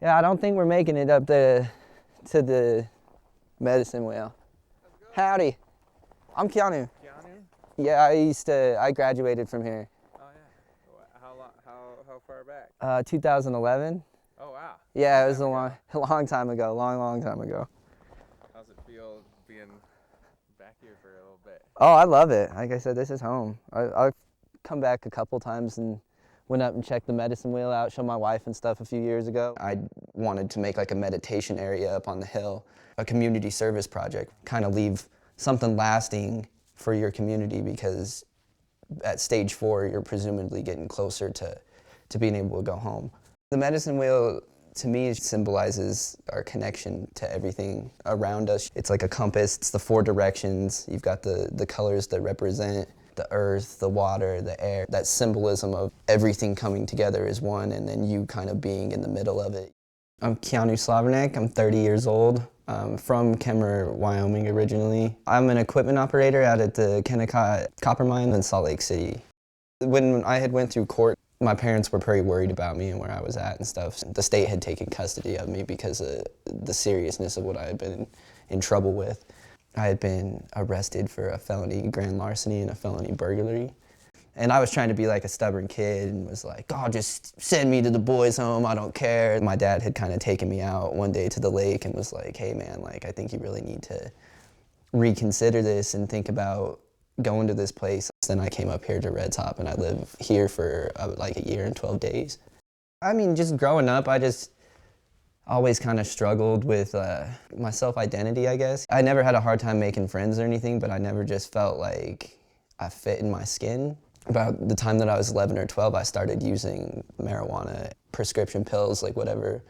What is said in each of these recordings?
Yeah, I don't think we're making it up to the medicine wheel. Howdy, I'm Keanu. Keanu? Yeah, I graduated from here. Oh yeah. How long? How far back? 2011. Oh wow. Yeah, it Long was time a ago. long time ago, long time ago. How's it feel being back here for a little bit? Oh, I love it. Like I said, this is home. I've come back a couple times and went up and checked the medicine wheel out, showed my wife and stuff a few years ago. I wanted to make like a meditation area up on the hill, a community service project, kind of leave something lasting for your community because at stage 4, you're presumably getting closer to being able to go home. The medicine wheel, to me, symbolizes our connection to everything around us. It's like a compass. It's the 4 directions. You've got the colors that represent the earth, the water, the air. That symbolism of everything coming together as one, and then you kind of being in the middle of it. I'm Keanu Slavernak. I'm 30 years old. I'm from Kemmer, Wyoming originally. I'm an equipment operator out at the Kennecott Copper Mine in Salt Lake City. When I had went through court, my parents were pretty worried about me and where I was at and stuff. The state had taken custody of me because of the seriousness of what I had been in trouble with. I had been arrested for a felony grand larceny and a felony burglary. And I was trying to be like a stubborn kid and was like, oh, just send me to the boys' home, I don't care. My dad had kind of taken me out one day to the lake and was like, hey man, like I think you really need to reconsider this and think about going to this place. Then I came up here to Red Top and I live here for like a year and 12 days. I mean, just growing up, I just always kind of struggled with my self-identity, I guess. I never had a hard time making friends or anything, but I never just felt like I fit in my skin. About the time that I was 11 or 12, I started using marijuana, prescription pills, like whatever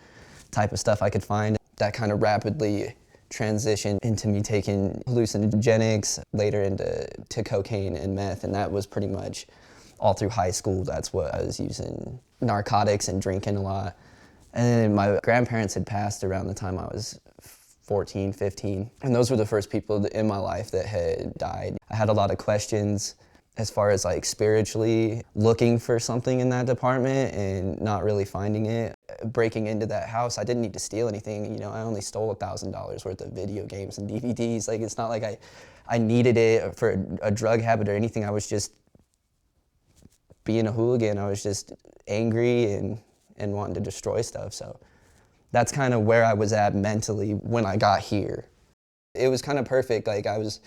type of stuff I could find. That kind of rapidly transitioned into me taking hallucinogenics, later into cocaine and meth, and that was pretty much all through high school. That's what I was using, narcotics and drinking a lot. And then my grandparents had passed around the time I was 14, 15, and those were the first people in my life that had died. I had a lot of questions as far as like spiritually looking for something in that department and not really finding it. Breaking into that house, I didn't need to steal anything. You know, I only stole $1,000 worth of video games and DVDs. Like, it's not like I needed it for a drug habit or anything. I was just being a hooligan. I was just angry and wanting to destroy stuff. So that's kind of where I was at mentally when I got here. It was kind of perfect. Like, I was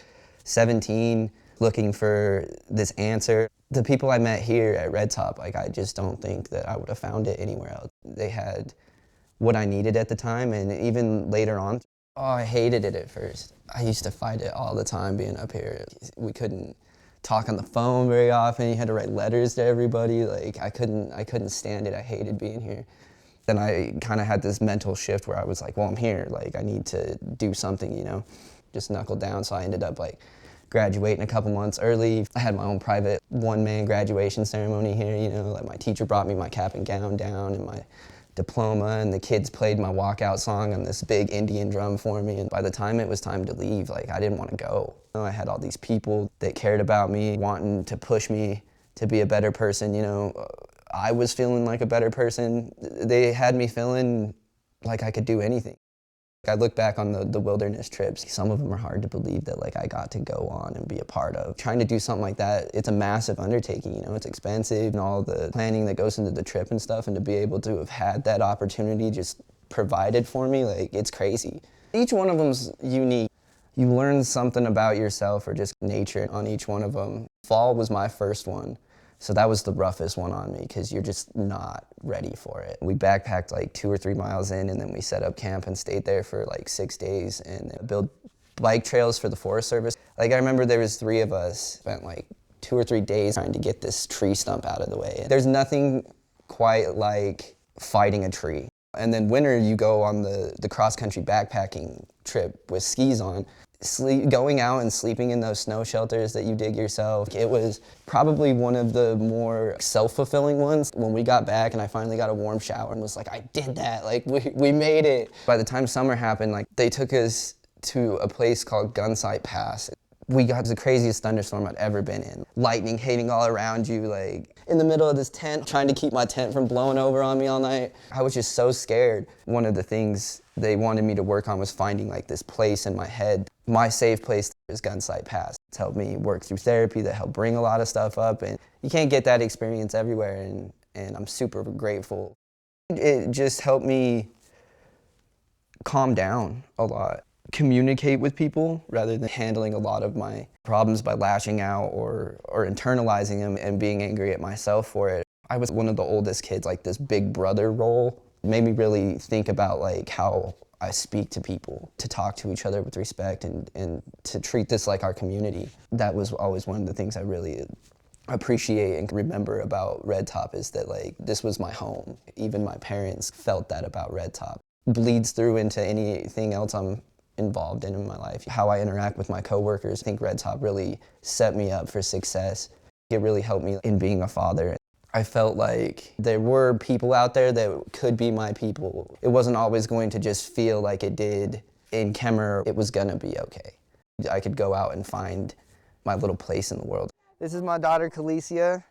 17, looking for this answer. The people I met here at Red Top, like, I just don't think that I would have found it anywhere else. They had what I needed at the time, and even later on, oh, I hated it at first. I used to fight it all the time being up here. We couldn't talk on the phone very often. You had to write letters to everybody. Like, I couldn't stand it. I hated being here. Then I kind of had this mental shift where I was like, well, I'm here. Like, I need to do something, you know, just knuckle down. So I ended up like graduating a couple months early. I had my own private one-man graduation ceremony here, you know, like my teacher brought me my cap and gown down and my diploma, and the kids played my walkout song on this big Indian drum for me. And by the time it was time to leave, like, I didn't want to go. You know, I had all these people that cared about me, wanting to push me to be a better person, you know. I was feeling like a better person. They had me feeling like I could do anything. I look back on the wilderness trips. Some of them are hard to believe that like I got to go on and be a part of. Trying to do something like that, it's a massive undertaking, you know, it's expensive and all the planning that goes into the trip and stuff, and to be able to have had that opportunity just provided for me, like, it's crazy. Each one of them's unique. You learn something about yourself or just nature on each one of them. Fall was my first one. So that was the roughest one on me because you're just not ready for it. We backpacked like 2 or 3 miles in, and then we set up camp and stayed there for like 6 days and built bike trails for the Forest Service. Like, I remember there was 3 of us, spent like 2 or 3 days trying to get this tree stump out of the way. There's nothing quite like fighting a tree. And then winter, you go on the cross-country backpacking trip with skis on. Going out and sleeping in those snow shelters that you dig yourself, it was probably one of the more self-fulfilling ones. When we got back and I finally got a warm shower and was like, I did that, like, we made it. By the time summer happened, like, they took us to a place called Gunsight Pass. We got the craziest thunderstorm I'd ever been in. Lightning hitting all around you, like in the middle of this tent, trying to keep my tent from blowing over on me all night. I was just so scared. One of the things they wanted me to work on was finding like this place in my head. My safe place is Gunsight Pass. It's helped me work through therapy, that helped bring a lot of stuff up, and you can't get that experience everywhere, and I'm super grateful. It just helped me calm down a lot, communicate with people rather than handling a lot of my problems by lashing out or internalizing them and being angry at myself for it. I was one of the oldest kids, like this big brother role. It made me really think about like how I speak to people, to talk to each other with respect and to treat this like our community. That was always one of the things I really appreciate and remember about Red Top, is that like this was my home. Even my parents felt that about Red Top. Bleeds through into anything else I'm involved in my life. How I interact with my coworkers, I think Red Top really set me up for success. It really helped me in being a father. I felt like there were people out there that could be my people. It wasn't always going to just feel like it did in Kemmer. It was gonna be okay. I could go out and find my little place in the world. This is my daughter, Calicia.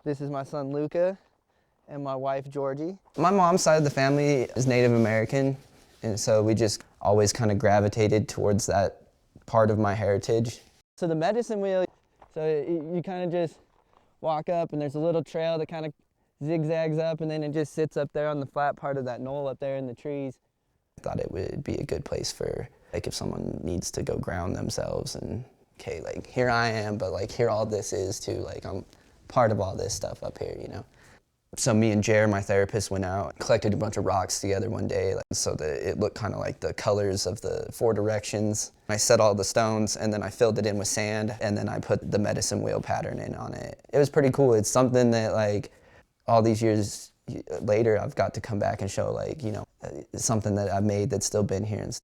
This is my son, Luca, and my wife, Georgie. My mom's side of the family is Native American, and so we just always kind of gravitated towards that part of my heritage. So the medicine wheel, so you kind of just walk up and there's a little trail that kind of zigzags up, and then it just sits up there on the flat part of that knoll up there in the trees. I thought it would be a good place for, like, if someone needs to go ground themselves and, okay, like, here I am, but like, here all this is too, like, I'm part of all this stuff up here, you know? So me and Jer, my therapist, went out, collected a bunch of rocks together one day, like, so that it looked kind of like the colors of the 4 directions. I set all the stones, and then I filled it in with sand, and then I put the medicine wheel pattern in on it. It was pretty cool. It's something that, like, all these years later, I've got to come back and show, like, you know, it's something that I've made that's still been here. And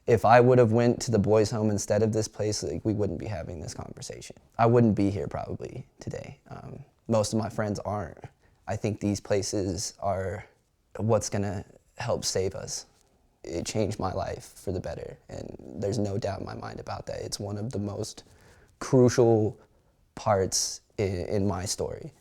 if I would have went to the boys' home instead of this place, like, we wouldn't be having this conversation. I wouldn't be here probably today. Most of my friends aren't. I think these places are what's gonna help save us. It changed my life for the better, and there's no doubt in my mind about that. It's one of the most crucial parts in my story.